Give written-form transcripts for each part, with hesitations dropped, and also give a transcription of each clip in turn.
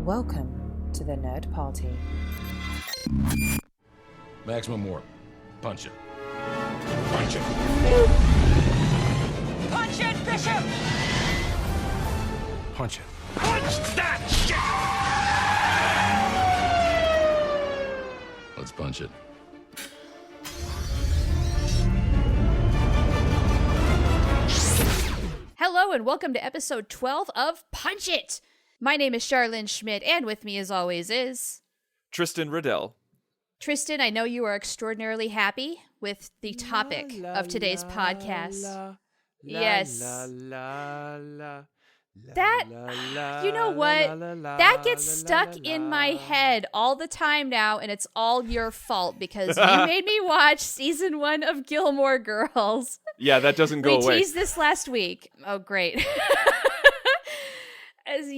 Welcome to the Nerd Party. Maximum warp. Punch it. Punch it. Punch it, Bishop! Punch it. Punch that shit! Let's punch it. Hello and welcome to episode 12 of Punch It! My name is Charlene Schmidt, and with me as always is... Tristan Riddell. Tristan, I know you are extraordinarily happy with the topic of today's podcast. Yes. You know what? That gets stuck in my head all the time now, and it's all your fault because you made me watch season 1 of Gilmore Girls. Yeah, that doesn't go away. We teased this last week. Oh, great.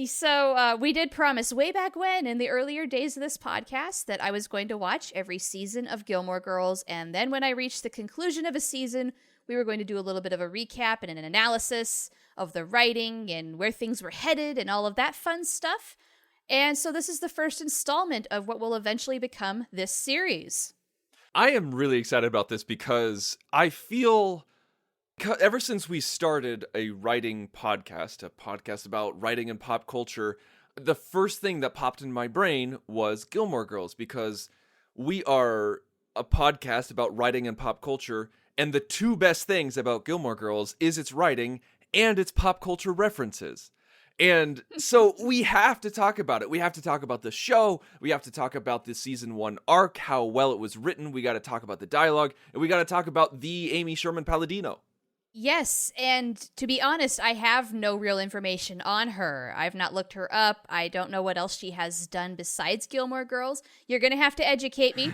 So we did promise way back when, in the earlier days of this podcast, that I was going to watch every season of Gilmore Girls, and then when I reached the conclusion of a season, we were going to do a little bit of a recap and an analysis of the writing and where things were headed and all of that fun stuff. And so this is the first installment of what will eventually become this series. I am really excited about this because I feel... ever since we started a writing podcast, a podcast about writing and pop culture, the first thing that popped in my brain was Gilmore Girls, because we are a podcast about writing and pop culture, and the two best things about Gilmore Girls is its writing and its pop culture references. And so we have to talk about it. We have to talk about the show. We have to talk about the season 1 arc, how well it was written. We got to talk about the dialogue, and we got to talk about the Amy Sherman-Palladino. Yes, and to be honest, I have no real information on her. I've not looked her up. I don't know what else she has done besides Gilmore Girls. You're going to have to educate me.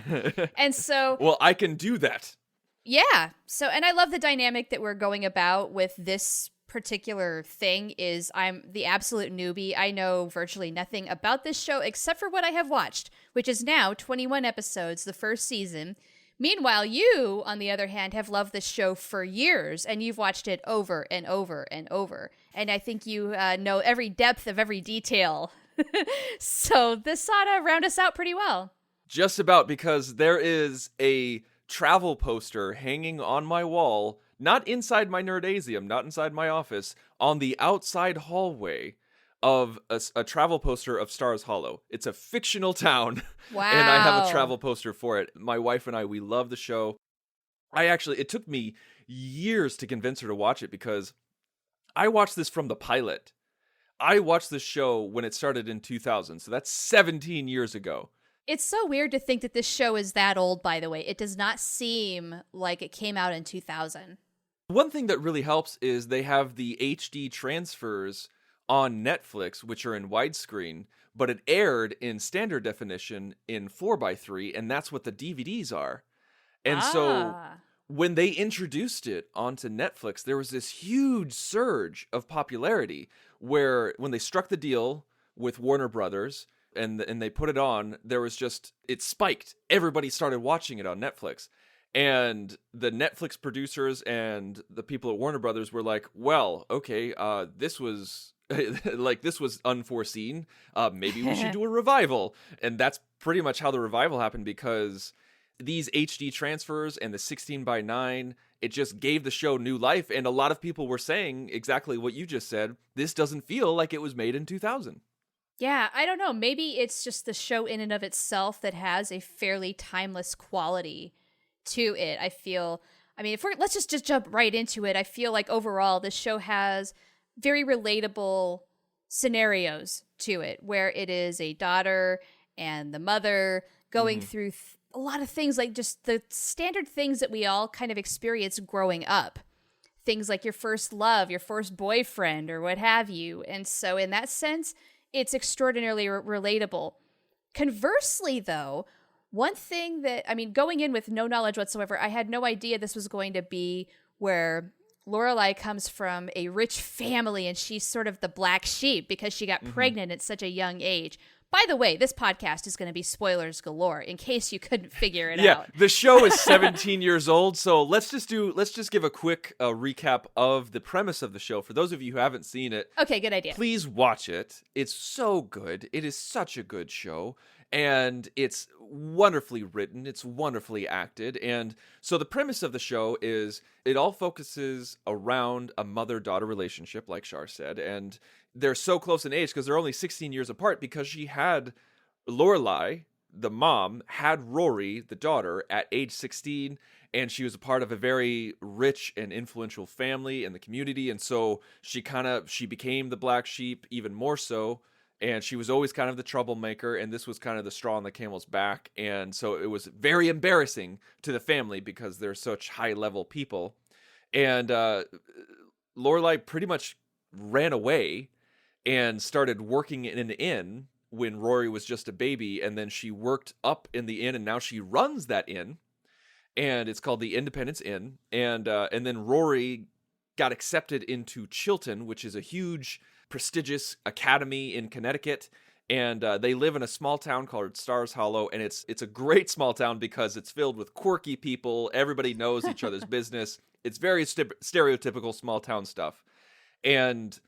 And so... Well, I can do that. Yeah. So, and I love the dynamic that we're going about with this particular thing is I'm the absolute newbie. I know virtually nothing about this show except for what I have watched, which is now 21 episodes, the first season. Meanwhile, you, on the other hand, have loved this show for years, and you've watched it over and over and over. And I think you know every depth of every detail. So this ought to round us out pretty well. Just about, because there is a travel poster hanging on my wall, not inside my Nerdazium, not inside my office, on the outside hallway of a travel poster of Stars Hollow. It's a fictional town. Wow. And I have a travel poster for it. My wife and I, we love the show. It took me years to convince her to watch it because I watched this from the pilot. I watched this show when it started in 2000, so that's 17 years ago. It's so weird to think that this show is that old, by the way. It does not seem like it came out in 2000. One thing that really helps is they have the HD transfers on Netflix, which are in widescreen, but it aired in standard definition in 4:3, and that's what the DVDs are. And so when they introduced it onto Netflix, there was this huge surge of popularity where when they struck the deal with Warner Brothers and they put it on, it spiked. Everybody started watching it on Netflix. And the Netflix producers and the people at Warner Brothers were like, well, okay, this was unforeseen. Maybe we should do a revival. And that's pretty much how the revival happened, because these HD transfers and the 16:9, it just gave the show new life. And a lot of people were saying exactly what you just said. This doesn't feel like it was made in 2000. Yeah, I don't know. Maybe it's just the show in and of itself that has a fairly timeless quality to it. Let's just jump right into it. I feel like overall this show has very relatable scenarios to it, where it is a daughter and the mother going through a lot of things, like just the standard things that we all kind of experience growing up. Things like your first love, your first boyfriend, or what have you. And so in that sense, it's extraordinarily relatable. Conversely, though, one thing that, going in with no knowledge whatsoever, I had no idea this was going to be where Lorelai comes from a rich family and she's sort of the black sheep because she got pregnant at such a young age. By the way, this podcast is going to be spoilers galore in case you couldn't figure it Yeah, out. the show is 17 years old, so let's just give a quick recap of the premise of the show for those of you who haven't seen it. Okay, good idea. Please watch it. It's so good. It is such a good show, and it's wonderfully written. It's wonderfully acted. And so the premise of the show is it all focuses around a mother-daughter relationship, like Char said, and they're so close in age because they're only 16 years apart because she had Lorelai, the mom, had Rory, the daughter, at age 16, and she was a part of a very rich and influential family in the community, and so she became the black sheep even more so, and she was always kind of the troublemaker, and this was kind of the straw on the camel's back, and so it was very embarrassing to the family because they're such high-level people, and Lorelai pretty much ran away and started working in an inn when Rory was just a baby, and then she worked up in the inn, and now she runs that inn, and it's called the Independence Inn, and then Rory got accepted into Chilton, which is a huge, prestigious academy in Connecticut, and they live in a small town called Stars Hollow, and it's a great small town because it's filled with quirky people, everybody knows each other's business, it's very stereotypical small town stuff, and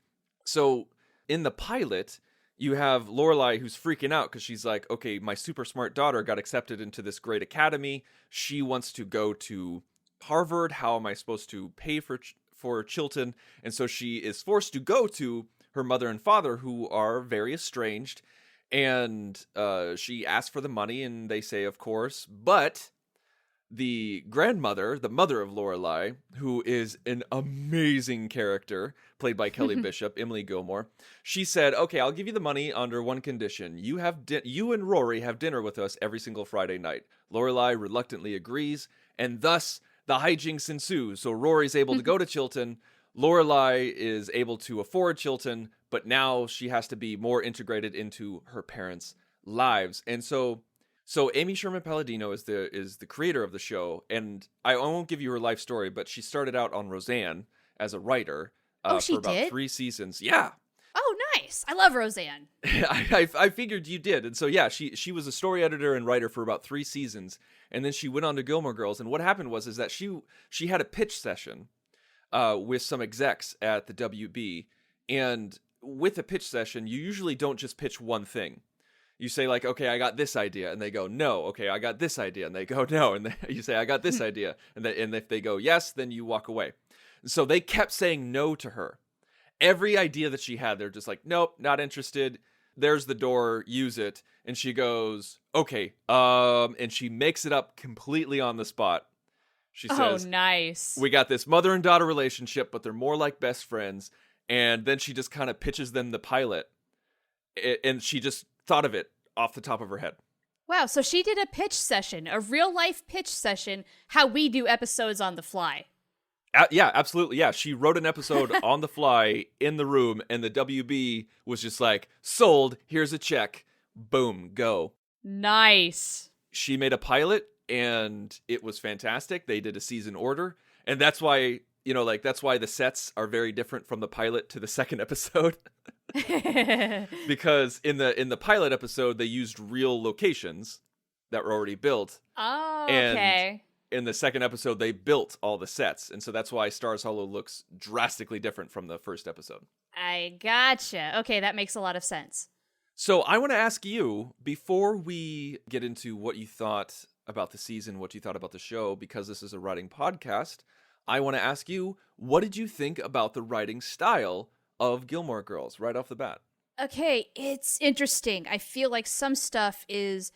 so in the pilot, you have Lorelai who's freaking out because she's like, okay, my super smart daughter got accepted into this great academy. She wants to go to Harvard. How am I supposed to pay for Chilton? And so she is forced to go to her mother and father, who are very estranged. And she asks for the money, and they say, of course. But the grandmother, the mother of Lorelai, who is an amazing character, played by Kelly Bishop, Emily Gilmore, she said, okay, I'll give you the money under one condition. You and Rory have dinner with us every single Friday night. Lorelai reluctantly agrees, and thus the hijinks ensue. So Rory's able to go to Chilton. Lorelai is able to afford Chilton, but now she has to be more integrated into her parents' lives. And so Amy Sherman-Palladino is the creator of the show, and I won't give you her life story, but she started out on Roseanne as a writer she for about did? 3 seasons. Yeah. Oh, nice. I love Roseanne. I figured you did. And so, yeah, she was a story editor and writer for about 3 seasons, and then she went on to Gilmore Girls, and what happened was that she had a pitch session with some execs at the WB, and with a pitch session, you usually don't just pitch one thing. You say, like, okay, I got this idea, and they go, no. Okay, I got this idea, and they go, no. And you say, I got this idea, and if they go yes, then you walk away. And so they kept saying no to her. Every idea that she had, they're just like, nope, not interested. There's the door, use it. And she goes, okay, and she makes it up completely on the spot. She says, oh, nice. We got this mother and daughter relationship, but they're more like best friends. And then she just kind of pitches them the pilot, and she just thought of it off the top of her head. Wow, so she did a pitch session, a real-life pitch session, how we do episodes on the fly. Yeah, absolutely. Yeah, she wrote an episode on the fly in the room, and the WB was just like, sold, here's a check, boom, go. Nice. She made a pilot, and it was fantastic. They did a season order, and that's why, that's why the sets are very different from the pilot to the second episode. Because in the pilot episode, they used real locations that were already built. Oh, and okay. In the second episode, they built all the sets, and so that's why Stars Hollow looks drastically different from the first episode. I gotcha. Okay, that makes a lot of sense. So I want to ask you, before we get into what you thought about the season, what you thought about the show, because this is a writing podcast, I want to ask you, what did you think about the writing style of Gilmore Girls right off the bat? Okay, it's interesting. I feel like some stuff is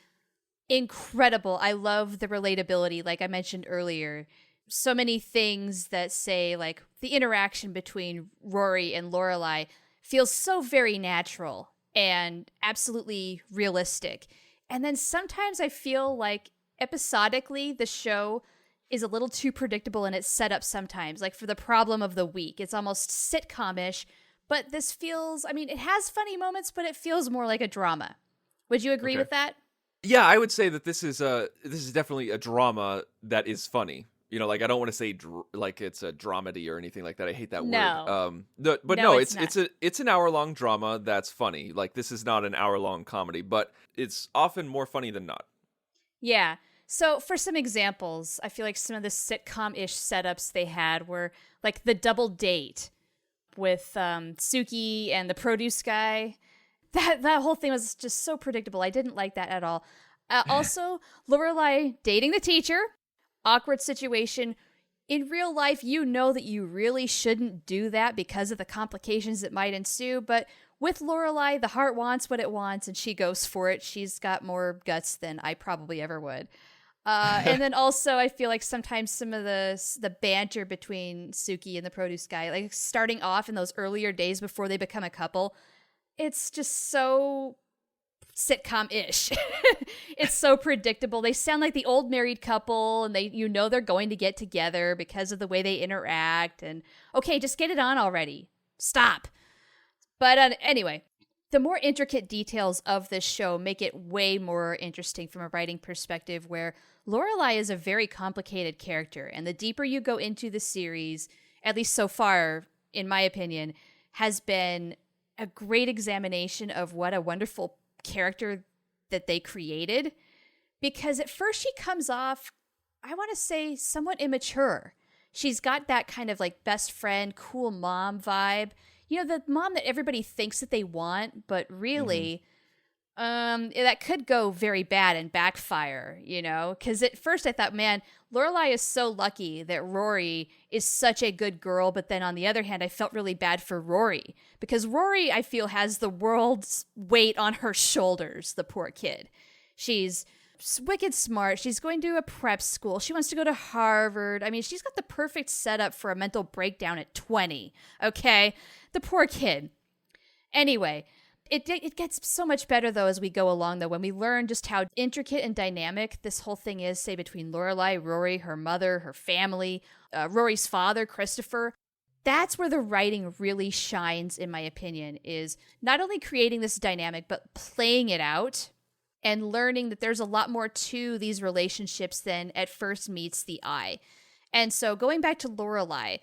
incredible. I love the relatability, like I mentioned earlier. So many things that say, like, the interaction between Rory and Lorelai feels so very natural and absolutely realistic. And then sometimes I feel like episodically the show is a little too predictable in its setup sometimes. Like for the problem of the week, it's almost sitcom-ish, but this feels, it has funny moments, but it feels more like a drama. Would you agree with that? Yeah, I would say that this is definitely a drama that is funny. Like I don't want to say like it's a dramedy or anything like that. I hate that No. word. But No, no, it's it's an hour-long drama that's funny. Like this is not an hour-long comedy, but it's often more funny than not. Yeah. So for some examples, I feel like some of the sitcom-ish setups they had were like the double date with Suki and the produce guy. That whole thing was just so predictable. I didn't like that at all. Also, Lorelai dating the teacher, awkward situation. In real life, you know that you really shouldn't do that because of the complications that might ensue. But with Lorelai, the heart wants what it wants, and she goes for it. She's got more guts than I probably ever would. And then also, I feel like sometimes some of the banter between Suki and the produce guy, like starting off in those earlier days before they become a couple, it's just so sitcom-ish. It's so predictable. They sound like the old married couple, and they're going to get together because of the way they interact. And okay, just get it on already. Stop. But anyway, the more intricate details of this show make it way more interesting from a writing perspective, where Lorelai is a very complicated character, and the deeper you go into the series, at least so far, in my opinion, has been a great examination of what a wonderful character that they created. Because at first she comes off, I want to say, somewhat immature. She's got that kind of like best friend, cool mom vibe. The mom that everybody thinks that they want, but really, that could go very bad and backfire, Because at first I thought, man, Lorelai is so lucky that Rory is such a good girl, but then on the other hand, I felt really bad for Rory. Because Rory, I feel, has the world's weight on her shoulders, the poor kid. She's wicked smart. She's going to a prep school. She wants to go to Harvard. I mean, she's got the perfect setup for a mental breakdown at 20, okay? The poor kid. Anyway, it gets so much better, though, as we go along, though, when we learn just how intricate and dynamic this whole thing is, say, between Lorelai, Rory, her mother, her family, Rory's father, Christopher. That's where the writing really shines, in my opinion, is not only creating this dynamic, but playing it out and learning that there's a lot more to these relationships than at first meets the eye. And so going back to Lorelai,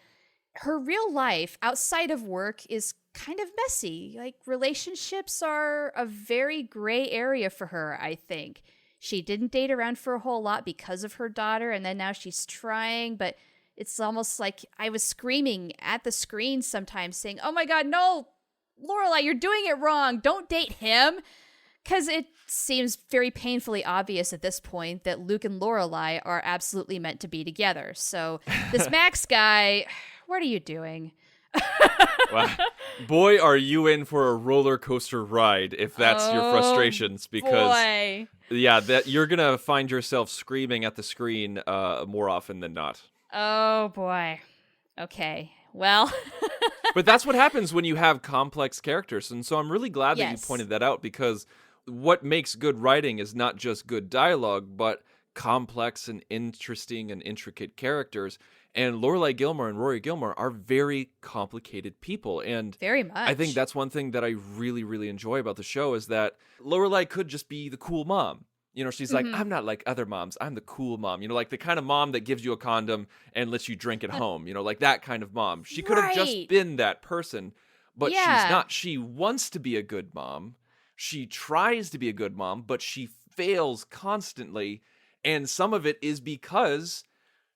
her real life outside of work is kind of messy. Like, relationships are a very gray area for her, I think. She didn't date around for a whole lot because of her daughter, and then now she's trying, but it's almost like I was screaming at the screen sometimes saying, oh my God, no, Lorelai, you're doing it wrong. Don't date him. Because it seems very painfully obvious at this point that Luke and Lorelai are absolutely meant to be together. So this Max guy, what are you doing? Wow. Boy, are you in for a roller coaster ride if that's your frustrations, because boy. Yeah, that you're gonna find yourself screaming at the screen more often than not. Oh boy. Okay. Well, but that's what happens when you have complex characters, and so I'm really glad that you Yes. pointed that out, because what makes good writing is not just good dialogue, but complex and interesting and intricate characters. And Lorelai Gilmore and Rory Gilmore are very complicated people. And very much. I think that's one thing that I really, really enjoy about the show, is that Lorelai could just be the cool mom. She's like, I'm not like other moms. I'm the cool mom. Like the kind of mom that gives you a condom and lets you drink at home. Like that kind of mom. She could have just Right. been that person, but Yeah. she's not. She wants to be a good mom. She tries to be a good mom, but she fails constantly. And some of it is because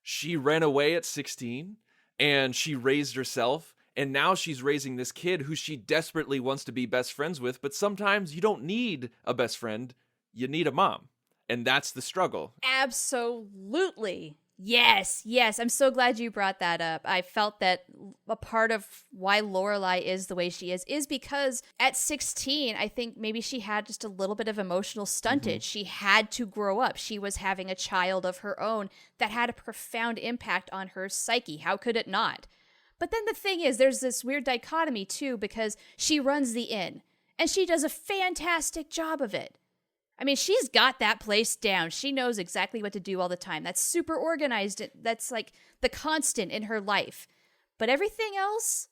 she ran away at 16 and she raised herself. And now she's raising this kid who she desperately wants to be best friends with. But sometimes you don't need a best friend. You need a mom. And that's the struggle. Absolutely. Yes. I'm so glad you brought that up. I felt that a part of why Lorelai is the way she is because at 16, I think maybe she had just a little bit of emotional stuntage. She had to grow up. She was having a child of her own that had a profound impact on her psyche. How could it not? But then the thing is, there's this weird dichotomy too, because she runs the inn and she does a fantastic job of it. I mean, she's got that place down. She knows exactly what to do all the time. That's super organized. That's like the constant in her life. But everything else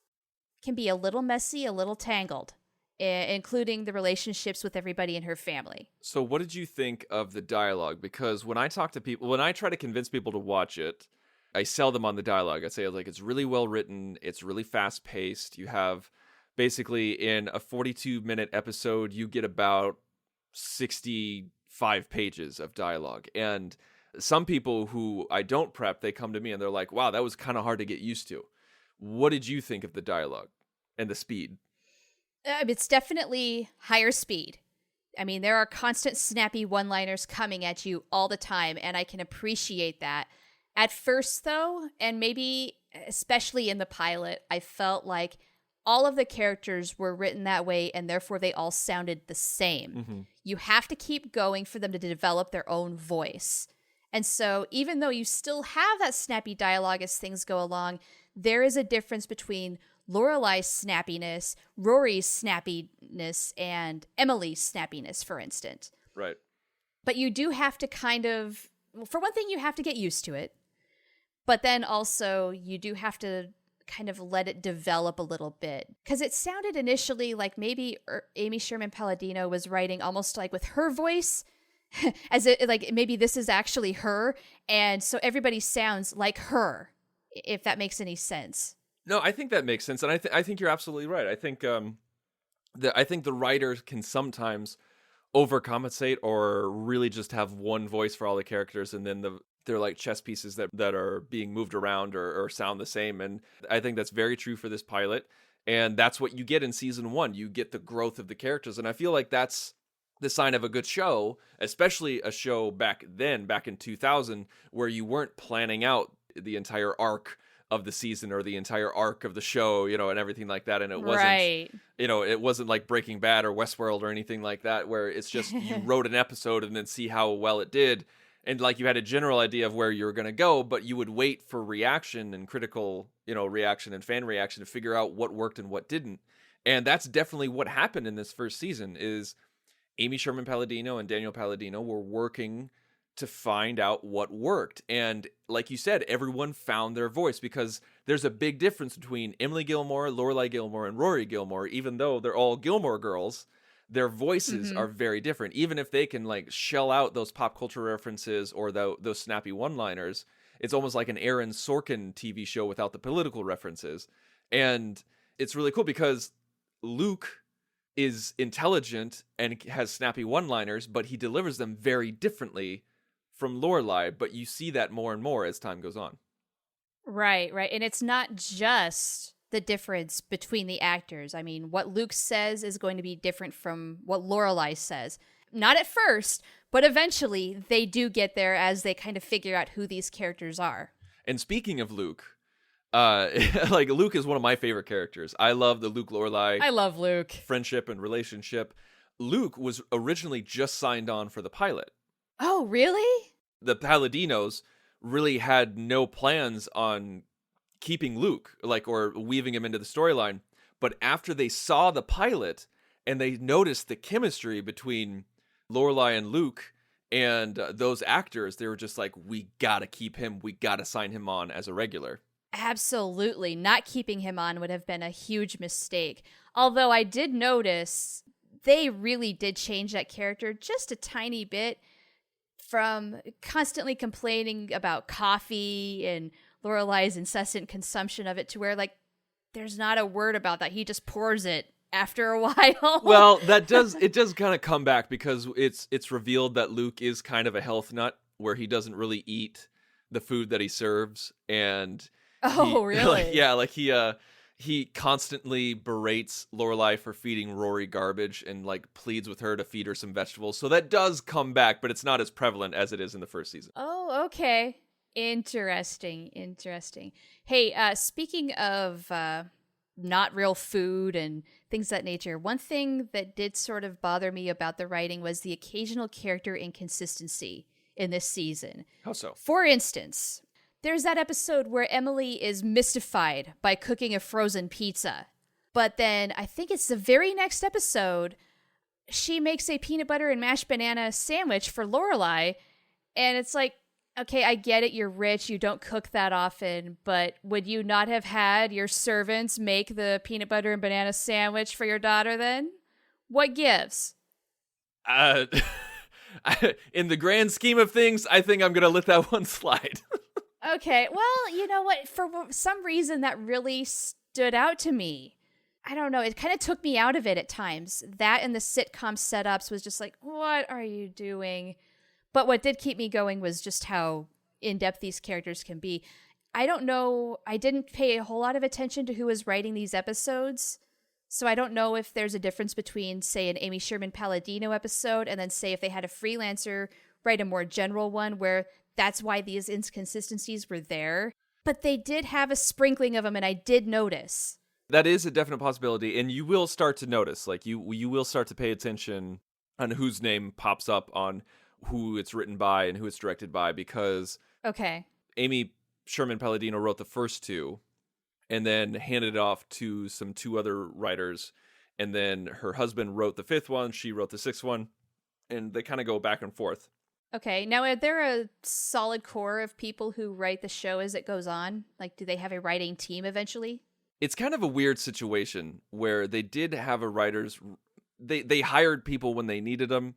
can be a little messy, a little tangled, including the relationships with everybody in her family. So what did you think of the dialogue? Because when I talk to people, when I try to convince people to watch it, I sell them on the dialogue. I say, like, it's really well written. It's really fast paced. You have basically in a 42-minute episode, you get about 65 pages of dialogue. And some people who I don't prep, they come to me and they're like, wow, that was kind of hard to get used to. What did you think of the dialogue and the speed? It's definitely higher speed. I mean, there are constant snappy one-liners coming at you all the time, and I can appreciate that. At first, though, and maybe especially in the pilot, I felt like all of the characters were written that way, and therefore they all sounded the same. Mm-hmm. You have to keep going for them to develop their own voice. And so even though you still have that snappy dialogue as things go along, there is a difference between Lorelai's snappiness, Rory's snappiness, and Emily's snappiness, for instance. Right. But you do have to kind of, well, for one thing, you have to get used to it. But then also, you do have to kind of let it develop a little bit. Because it sounded initially like maybe Amy Sherman-Palladino was writing almost like with her voice, as it like maybe this is actually her. And so everybody sounds like her, if that makes any sense. No, I think that makes sense, and I think you're absolutely right. I think the writers can sometimes overcompensate or really just have one voice for all the characters, and then they're like chess pieces that are being moved around or sound the same. And I think that's very true for this pilot, and that's what you get in season 1. You get the growth of the characters, and I feel like that's the sign of a good show, especially a show back in 2000, where you weren't planning out the entire arc of the season or the entire arc of the show, and everything like that. And it wasn't, right. It wasn't like Breaking Bad or Westworld or anything like that, where it's just you wrote an episode and then see how well it did. And like you had a general idea of where you were going to go, but you would wait for reaction and critical, reaction and fan reaction to figure out what worked and what didn't. And that's definitely what happened in this first season is Amy Sherman-Palladino and Daniel Palladino were working to find out what worked. And like you said, everyone found their voice, because there's a big difference between Emily Gilmore, Lorelai Gilmore, and Rory Gilmore. Even though they're all Gilmore Girls, their voices are very different. Even if they can like shell out those pop culture references or those snappy one-liners, it's almost like an Aaron Sorkin TV show without the political references. And it's really cool because Luke is intelligent and has snappy one-liners, but he delivers them very differently from Lorelai, but you see that more and more as time goes on. Right. And it's not just the difference between the actors. I mean, what Luke says is going to be different from what Lorelai says. Not at first, but eventually they do get there as they kind of figure out who these characters are. And speaking of Luke, like Luke is one of my favorite characters. I love the Luke-Lorelai. I love Luke. Friendship and relationship. Luke was originally just signed on for the pilot. Oh, really? The Palladinos really had no plans on keeping Luke, or weaving him into the storyline. But after they saw the pilot and they noticed the chemistry between Lorelai and Luke and those actors, they were just like, we gotta keep him. We gotta sign him on as a regular. Absolutely. Not keeping him on would have been a huge mistake. Although I did notice they really did change that character just a tiny bit, from constantly complaining about coffee and Lorelai's incessant consumption of it to where, like, there's not a word about that. He just pours it after a while. Well, it does kind of come back, because it's revealed that Luke is kind of a health nut, where he doesn't really eat the food that he serves. And really? He constantly berates Lorelai for feeding Rory garbage and like pleads with her to feed her some vegetables. So that does come back, but it's not as prevalent as it is in the first season. Oh, okay. Interesting. Hey, speaking of not real food and things of that nature, one thing that did sort of bother me about the writing was the occasional character inconsistency in this season. How so? For instance, there's that episode where Emily is mystified by cooking a frozen pizza. But then I think it's the very next episode, she makes a peanut butter and mashed banana sandwich for Lorelai. And it's like, okay, I get it, you're rich, you don't cook that often, but would you not have had your servants make the peanut butter and banana sandwich for your daughter then? What gives? In the grand scheme of things, I think I'm going to let that one slide. Okay, well, you know what? For some reason, that really stood out to me. I don't know. It kind of took me out of it at times. That and the sitcom setups was just like, what are you doing? But what did keep me going was just how in-depth these characters can be. I don't know. I didn't pay a whole lot of attention to who was writing these episodes. So I don't know if there's a difference between, say, an Amy Sherman-Palladino episode and then, say, if they had a freelancer write a more general one where that's why these inconsistencies were there. But they did have a sprinkling of them, and I did notice. That is a definite possibility, and you will start to notice. Like, you will start to pay attention on whose name pops up on who it's written by and who it's directed by, because Okay. Amy Sherman-Palladino wrote the first two and then handed it off to two other writers, and then her husband wrote the fifth one, she wrote the sixth one, and they kind of go back and forth. Okay, now are there a solid core of people who write the show as it goes on? Like, do they have a writing team eventually? It's kind of a weird situation where they did have a writers. They hired people when they needed them,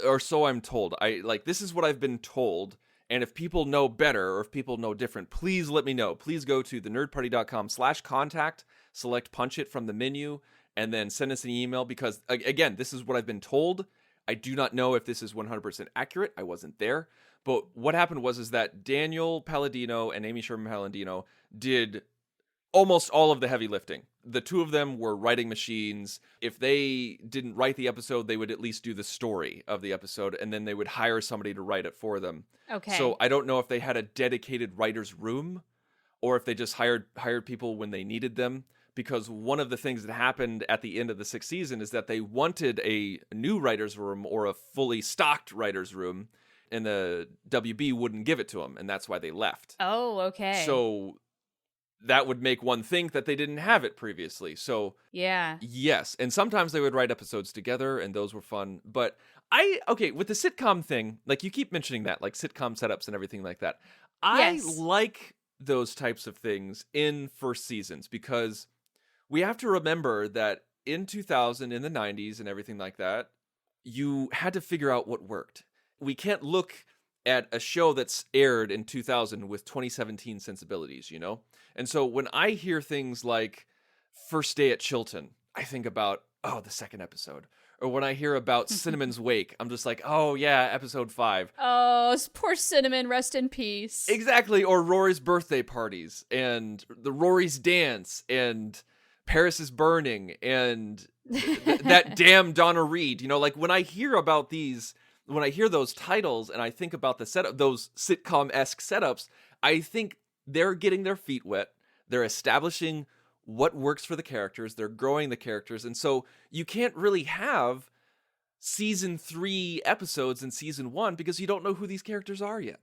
or so I'm told. This is what I've been told. And if people know better or if people know different, please let me know. Please go to thenerdparty.com/contact, select Punch It from the menu, and then send us an email, because, again, this is what I've been told. I do not know if this is 100% accurate. I wasn't there. But what happened was that Daniel Palladino and Amy Sherman-Palladino did almost all of the heavy lifting. The two of them were writing machines. If they didn't write the episode, they would at least do the story of the episode, and then they would hire somebody to write it for them. Okay. So I don't know if they had a dedicated writer's room or if they just hired people when they needed them, because one of the things that happened at the end of the sixth season is that they wanted a new writer's room or a fully stocked writer's room, and the WB wouldn't give it to them, and that's why they left. Oh, okay. So that would make one think that they didn't have it previously. So yeah. Yes, and sometimes they would write episodes together, and those were fun. But with the sitcom thing, like you keep mentioning that, like sitcom setups and everything like that. I like those types of things in first seasons, because we have to remember that in 2000, in the 90s and everything like that, you had to figure out what worked. We can't look at a show that's aired in 2000 with 2017 sensibilities, you know? And so when I hear things like First Day at Chilton, I think about, the second episode. Or when I hear about Cinnamon's Wake, I'm just like, oh yeah, episode 5. Oh, poor Cinnamon, rest in peace. Exactly. Or Rory's birthday parties, and the Rory's dance, and Paris is Burning, and that damn Donna Reed. You know, like when I hear about these, when I hear those titles and I think about the setup, those sitcom-esque setups, I think they're getting their feet wet. They're establishing what works for the characters. They're growing the characters. And so you can't really have season 3 episodes in season 1 because you don't know who these characters are yet.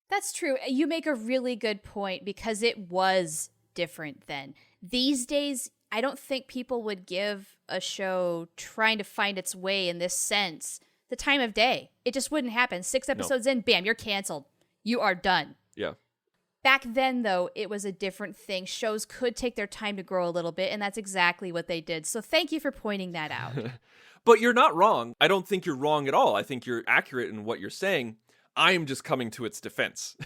That's true. You make a really good point, because it was different then. These days, I don't think people would give a show trying to find its way in this sense the time of day. It just wouldn't happen. 6 episodes in, bam, you're canceled. You are done. Yeah. Back then, though, it was a different thing. Shows could take their time to grow a little bit, and that's exactly what they did. So thank you for pointing that out. But you're not wrong. I don't think you're wrong at all. I think you're accurate in what you're saying. I am just coming to its defense.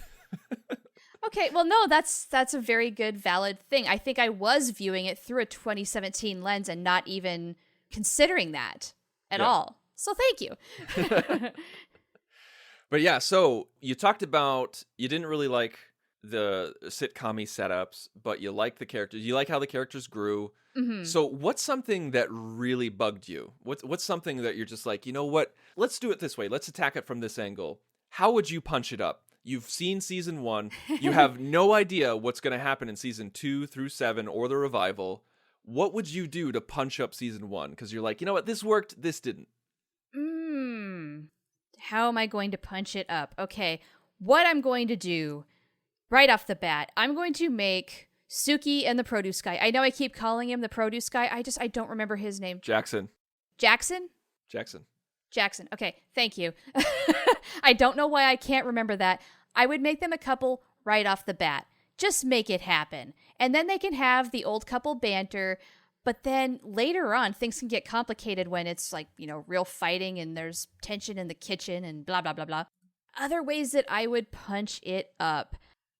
Okay, well, no, that's a very good, valid thing. I think I was viewing it through a 2017 lens and not even considering that at all. So thank you. But yeah, so you talked about you didn't really like the sitcom-y setups, but you like the characters. You like how the characters grew. Mm-hmm. So what's something that really bugged you? What's something that you're just like, you know what? Let's do it this way. Let's attack it from this angle. How would you punch it up? You've seen season 1. You have no idea what's going to happen in season 2 through 7 or the revival. What would you do to punch up season 1? Because you're like, you know what? This worked. This didn't. How am I going to punch it up? Okay, what I'm going to do right off the bat, I'm going to make Suki and the produce guy. I know I keep calling him the produce guy. I don't remember his name. Jackson. Jackson? Jackson. Okay, thank you. I don't know why I can't remember that. I would make them a couple right off the bat. Just make it happen. And then they can have the old couple banter. But then later on, things can get complicated when it's like, real fighting and there's tension in the kitchen and blah, blah, blah, blah. Other ways that I would punch it up.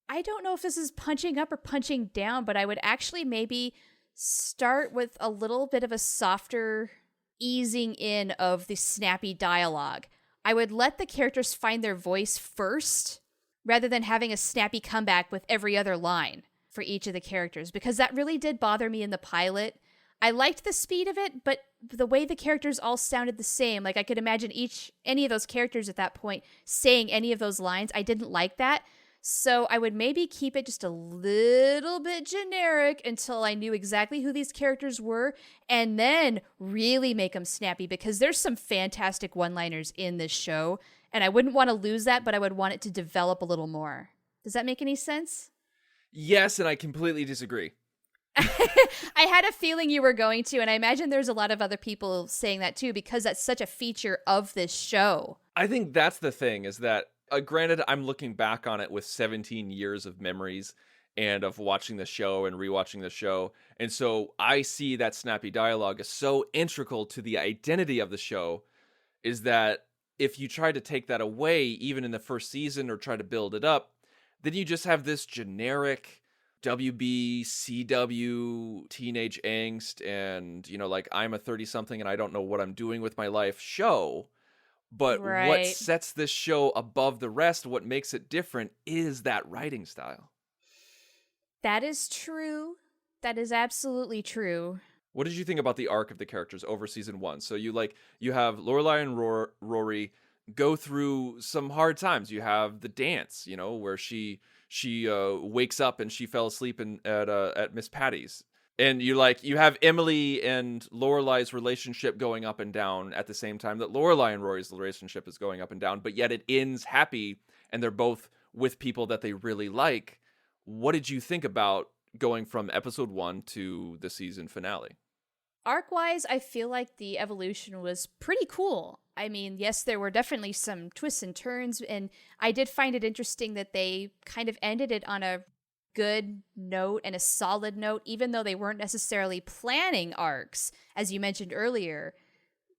I don't know if this is punching up or punching down, but I would actually maybe start with a little bit of a softer easing in of the snappy dialogue. I would let the characters find their voice first, rather than having a snappy comeback with every other line for each of the characters, because that really did bother me in the pilot. I liked the speed of it, but the way the characters all sounded the same, like I could imagine any of those characters at that point saying any of those lines. I didn't like that. So I would maybe keep it just a little bit generic until I knew exactly who these characters were, and then really make them snappy, because there's some fantastic one-liners in this show, and I wouldn't want to lose that, but I would want it to develop a little more. Does that make any sense? Yes, and I completely disagree. I had a feeling you were going to, and I imagine there's a lot of other people saying that too, because that's such a feature of this show. I think that's the thing, is that, granted, I'm looking back on it with 17 years of memories and of watching the show and rewatching the show, and so I see that snappy dialogue is so integral to the identity of the show, is that if you try to take that away, even in the first season, or try to build it up, then you just have this generic WB, CW, teenage angst, and, like, I'm a 30-something and I don't know what I'm doing with my life show. But what sets this show above the rest, what makes it different, is that writing style. That is true. That is absolutely true. What did you think about the arc of the characters over season 1? So you have Lorelai and Rory go through some hard times. You have the dance, where she wakes up and she fell asleep at Miss Patty's. And you have Emily and Lorelai's relationship going up and down at the same time that Lorelai and Rory's relationship is going up and down, but yet it ends happy and they're both with people that they really like. What did you think about going from episode 1 to the season finale? Arc-wise, I feel like the evolution was pretty cool. I mean, yes, there were definitely some twists and turns, and I did find it interesting that they kind of ended it on a good note and a solid note, even though they weren't necessarily planning arcs, as you mentioned earlier.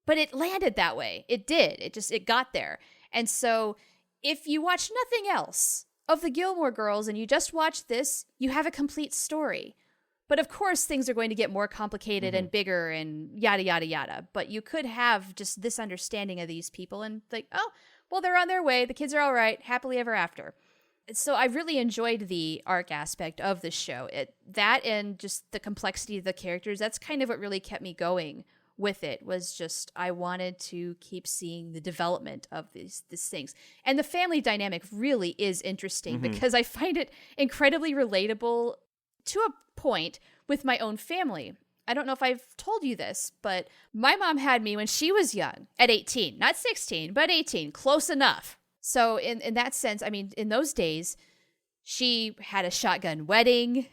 But it landed that way. It did. It got there. And so if you watch nothing else of the Gilmore Girls and you just watch this, you have a complete story. But of course, things are going to get more complicated and bigger and yada, yada, yada. But you could have just this understanding of these people and like, oh, well, they're on their way. The kids are all right. Happily ever after. So I really enjoyed the arc aspect of the show. That and just the complexity of the characters, that's kind of what really kept me going with it, was just I wanted to keep seeing the development of these things. And the family dynamic really is interesting because I find it incredibly relatable to a point with my own family. I don't know if I've told you this, but my mom had me when she was young, at 18. Not 16, but 18. Close enough. So in that sense, I mean, in those days, she had a shotgun wedding.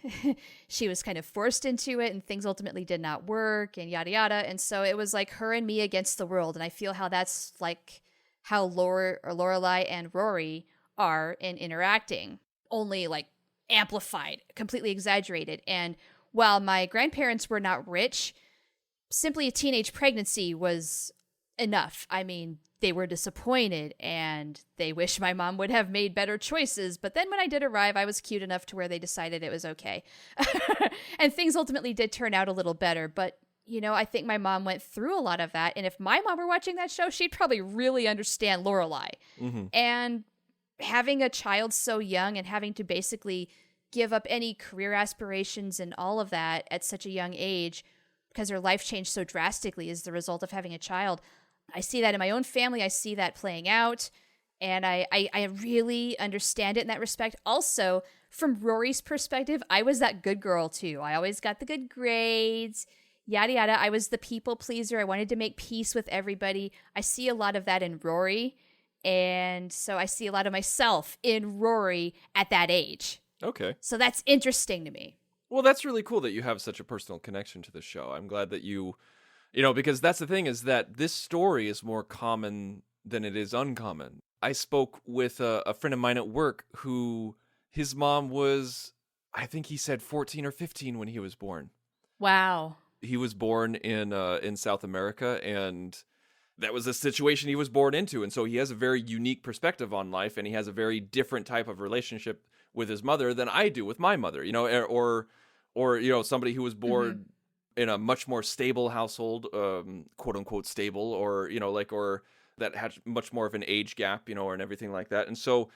She was kind of forced into it, and things ultimately did not work, and yada, yada. And so it was like her and me against the world. And I feel how that's like how Lorelai and Rory are in interacting, only like amplified, completely exaggerated. And while my grandparents were not rich, simply a teenage pregnancy was enough. I mean, they were disappointed and they wish my mom would have made better choices. But then when I did arrive, I was cute enough to where they decided it was okay. And things ultimately did turn out a little better. But, I think my mom went through a lot of that. And if my mom were watching that show, she'd probably really understand Lorelai. And having a child so young and having to basically give up any career aspirations and all of that at such a young age because her life changed so drastically as the result of having a child. I see that in my own family. I see that playing out, and I really understand it in that respect. Also, from Rory's perspective, I was that good girl too. I always got the good grades, yada, yada. I was the people pleaser. I wanted to make peace with everybody. I see a lot of that in Rory, and so I see a lot of myself in Rory at that age. Okay. So that's interesting to me. Well, that's really cool that you have such a personal connection to the show. I'm glad that because that's the thing, is that this story is more common than it is uncommon. I spoke with a friend of mine at work who his mom was, I think he said 14 or 15 when he was born. Wow. He was born in South America, and that was the situation he was born into. And so he has a very unique perspective on life, and he has a very different type of relationship with his mother than I do with my mother, or somebody who was born in a much more stable household, quote unquote stable, or or that had much more of an age gap, or and everything like that. And so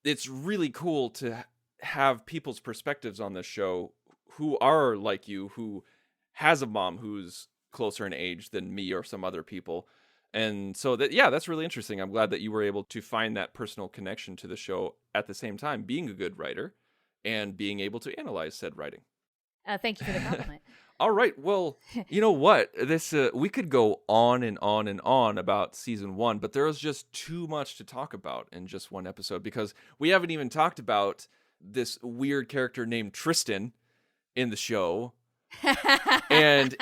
it's really cool to have people's perspectives on this show who are like you, who has a mom who's closer in age than me or some other people. And so that's really interesting. I'm glad that you were able to find that personal connection to the show at the same time, being a good writer and being able to analyze said writing. Thank you for the compliment. All right. Well, you know what? This we could go on and on and on about season 1, but there was just too much to talk about in just one episode, because we haven't even talked about this weird character named Tristan in the show. And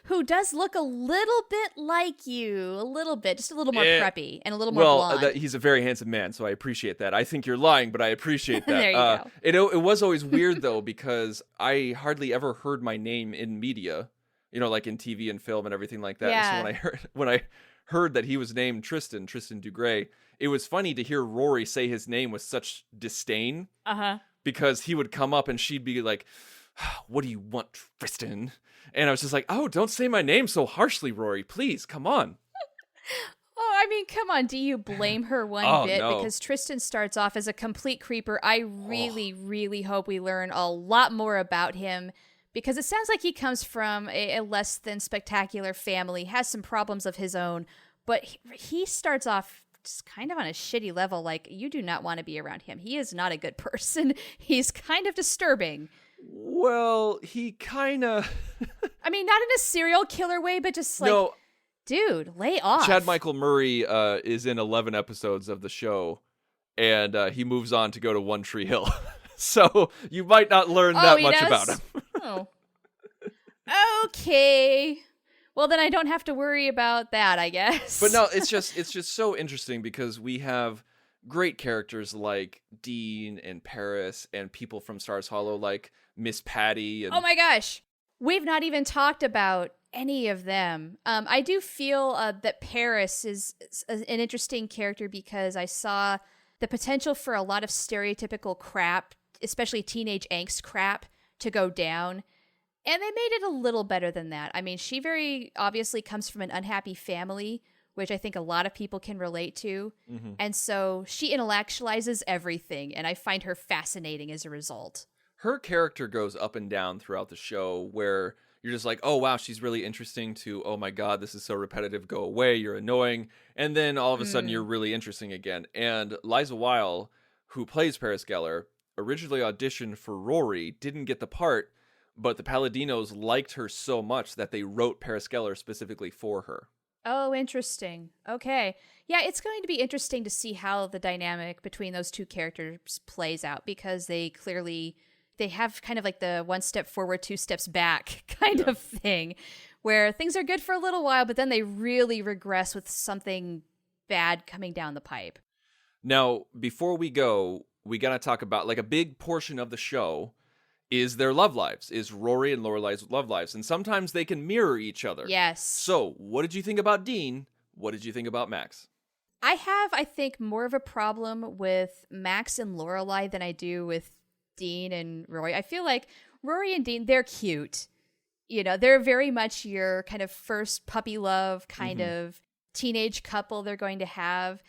who does look a little bit like you, just a little more preppy and a little more blonde. He's a very handsome man, so I appreciate that. I think you're lying, but I appreciate that. There you go. It was always weird though, because I hardly ever heard my name in media, like in TV and film and everything like that. Yeah. And so when I heard that he was named Tristan Dugray, it was funny to hear Rory say his name with such disdain. Because he would come up and she'd be like, "What do you want, Tristan?" And I was just like, "Oh, don't say my name so harshly, Rory. Please, come on." Oh, I mean, come on. Do you blame her one bit? No. Because Tristan starts off as a complete creeper. I really, really hope we learn a lot more about him, because it sounds like he comes from a less than spectacular family, has some problems of his own, but he starts off just kind of on a shitty level. Like, you do not want to be around him. He is not a good person. He's kind of disturbing. Well, he kind of... I mean, not in a serial killer way, but just like, no, dude, lay off. Chad Michael Murray is in 11 episodes of the show, and he moves on to go to One Tree Hill. So you might not learn that much about him. Oh. Okay. Well, then I don't have to worry about that, I guess. But no, it's just so interesting, because we have great characters like Dean and Paris, and people from Stars Hollow like Miss Patty. And... Oh my gosh. We've not even talked about any of them. I do feel that Paris is an interesting character, because I saw the potential for a lot of stereotypical crap, especially teenage angst crap, to go down. And they made it a little better than that. I mean, she very obviously comes from an unhappy family, which I think a lot of people can relate to. Mm-hmm. And so she intellectualizes everything, and I find her fascinating as a result. Her character goes up and down throughout the show, where you're just like, oh, wow, she's really interesting, to, oh my God, this is so repetitive, go away, you're annoying. And then all of a sudden you're really interesting again. And Liza Weil, who plays Paris Geller, originally auditioned for Rory, didn't get the part, but the Palladinos liked her so much that they wrote Paris Geller specifically for her. Oh, interesting. Okay. Yeah, it's going to be interesting to see how the dynamic between those two characters plays out, because they have kind of like the one step forward, two steps back kind of thing, where things are good for a little while, but then they really regress with something bad coming down the pipe. Now, before we go, we got to talk about, like, a big portion of the show is their love lives, is Rory and Lorelai's love lives. And sometimes they can mirror each other. Yes. So, what did you think about Dean? What did you think about Max? I have, I think, more of a problem with Max and Lorelai than I do with Dean and Rory. I feel like Rory and Dean, they're cute. They're very much your kind of first puppy love kind of teenage couple. They're going to have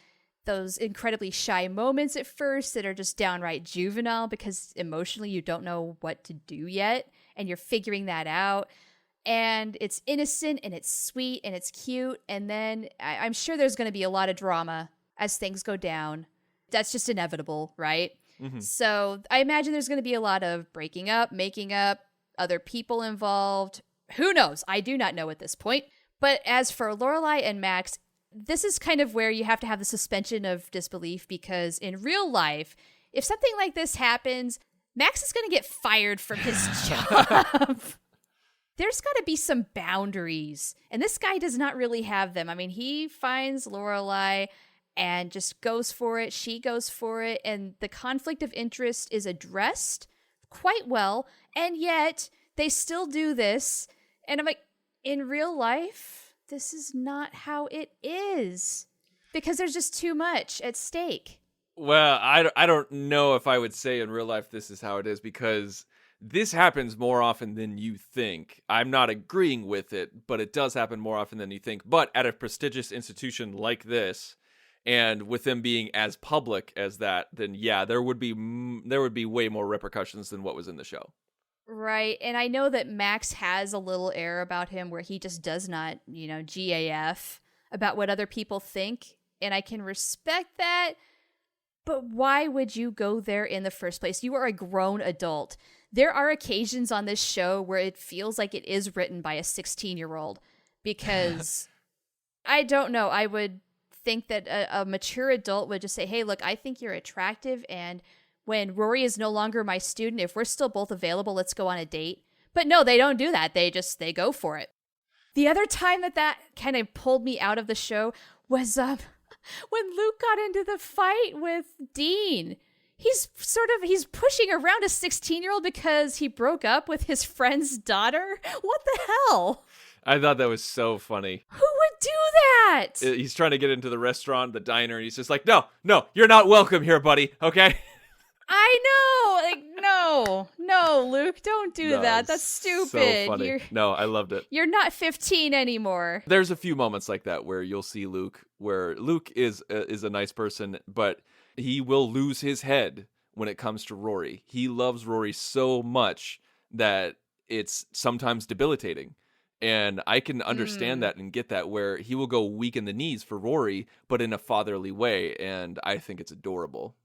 those incredibly shy moments at first that are just downright juvenile, because emotionally you don't know what to do yet, and you're figuring that out. And it's innocent, and it's sweet, and it's cute. And then I'm sure there's going to be a lot of drama as things go down. That's just inevitable, right? Mm-hmm. So I imagine there's going to be a lot of breaking up, making up, other people involved. Who knows? I do not know at this point. But as for Lorelai and Max, this is kind of where you have to have the suspension of disbelief, because in real life, if something like this happens, Max is going to get fired from his job. There's got to be some boundaries, and this guy does not really have them. I mean, he finds Lorelai and just goes for it. She goes for it, and the conflict of interest is addressed quite well, and yet they still do this. And I'm like, in real life, this is not how it is, because there's just too much at stake. Well, I don't know if I would say in real life this is how it is, because this happens more often than you think. I'm not agreeing with it, but it does happen more often than you think. But at a prestigious institution like this, and with them being as public as that, then yeah, there would be way more repercussions than what was in the show. Right. And I know that Max has a little air about him where he just does not, GAF about what other people think. And I can respect that. But why would you go there in the first place? You are a grown adult. There are occasions on this show where it feels like it is written by a 16-year-old because I don't know. I would think that a mature adult would just say, hey, look, I think you're attractive, and when Rory is no longer my student, if we're still both available, let's go on a date. But no, they don't do that. They go for it. The other time that kind of pulled me out of the show was when Luke got into the fight with Dean. He's pushing around a 16-year-old because he broke up with his friend's daughter. What the hell? I thought that was so funny. Who would do that? He's trying to get into the restaurant, the diner, and he's just like, no, you're not welcome here, buddy, okay? I know. Like, no, Luke, don't do that. That's stupid. So funny. No, I loved it. You're not 15 anymore. There's a few moments like that where you'll see Luke, where Luke is a nice person, but he will lose his head when it comes to Rory. He loves Rory so much that it's sometimes debilitating. And I can understand that and get that, where he will go weak in the knees for Rory, but in a fatherly way. And I think it's adorable.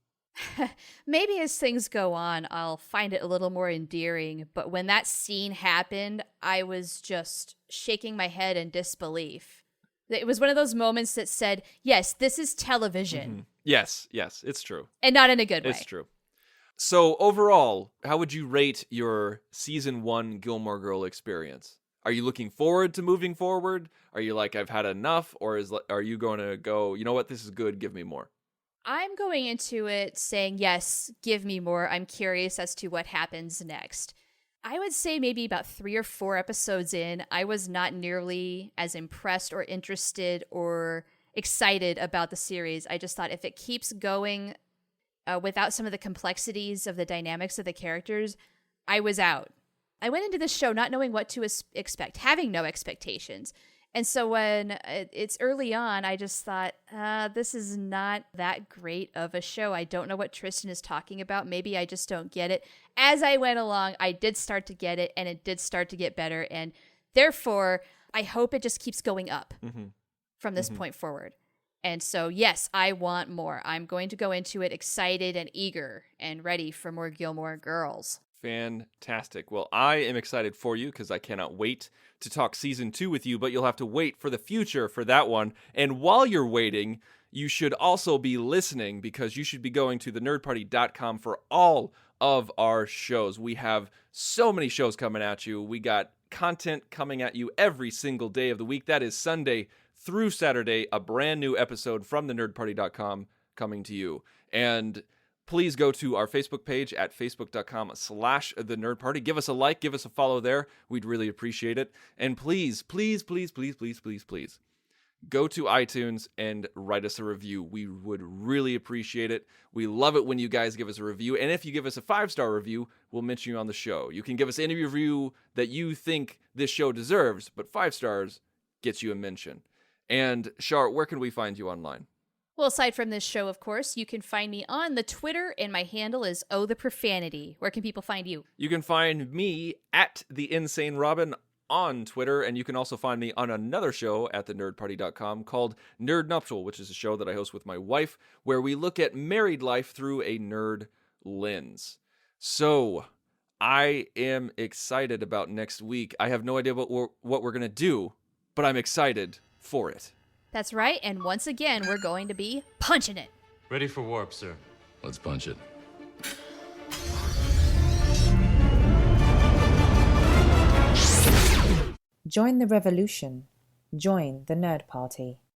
Maybe as things go on, I'll find it a little more endearing. But when that scene happened, I was just shaking my head in disbelief. It was one of those moments that said, yes, this is television. Mm-hmm. Yes, it's true. And not in a good way. It's true. So overall, how would you rate your season 1 Gilmore Girl experience? Are you looking forward to moving forward? Are you like, I've had enough? Or are you going to go, you know what, this is good, give me more? I'm going into it saying, yes, give me more. I'm curious as to what happens next. I would say maybe about 3 or 4 episodes in, I was not nearly as impressed or interested or excited about the series. I just thought if it keeps going without some of the complexities of the dynamics of the characters, I was out. I went into this show not knowing what to expect, having no expectations. And so when it's early on, I just thought, this is not that great of a show. I don't know what Tristan is talking about. Maybe I just don't get it. As I went along, I did start to get it, and it did start to get better. And therefore, I hope it just keeps going up from this point forward. And so, yes, I want more. I'm going to go into it excited and eager and ready for more Gilmore Girls. Fantastic. Well, I am excited for you because I cannot wait to talk season 2 with you, but you'll have to wait for the future for that one. And while you're waiting, you should also be listening, because you should be going to thenerdparty.com for all of our shows. We have so many shows coming at you. We got content coming at you every single day of the week. That is Sunday through Saturday, a brand new episode from thenerdparty.com coming to you. And please go to our Facebook page at facebook.com/thenerdparty. Give us a like, give us a follow there. We'd really appreciate it. And please, please, please, please, please, please, please, go to iTunes and write us a review. We would really appreciate it. We love it when you guys give us a review. And if you give us a 5-star review, we'll mention you on the show. You can give us any review that you think this show deserves, but 5 stars gets you a mention. And Char, where can we find you online? Well, aside from this show, of course, you can find me on the Twitter, and my handle is @OhTheProfanity. Where can people find you? You can find me at @TheInsaneRobin on Twitter, and you can also find me on another show at thenerdparty.com called Nerd Nuptial, which is a show that I host with my wife, where we look at married life through a nerd lens. So, I am excited about next week. I have no idea what we're going to do, but I'm excited for it. That's right, and once again, we're going to be punching it. Ready for warp, sir. Let's punch it. Join the revolution. Join the Nerd Party.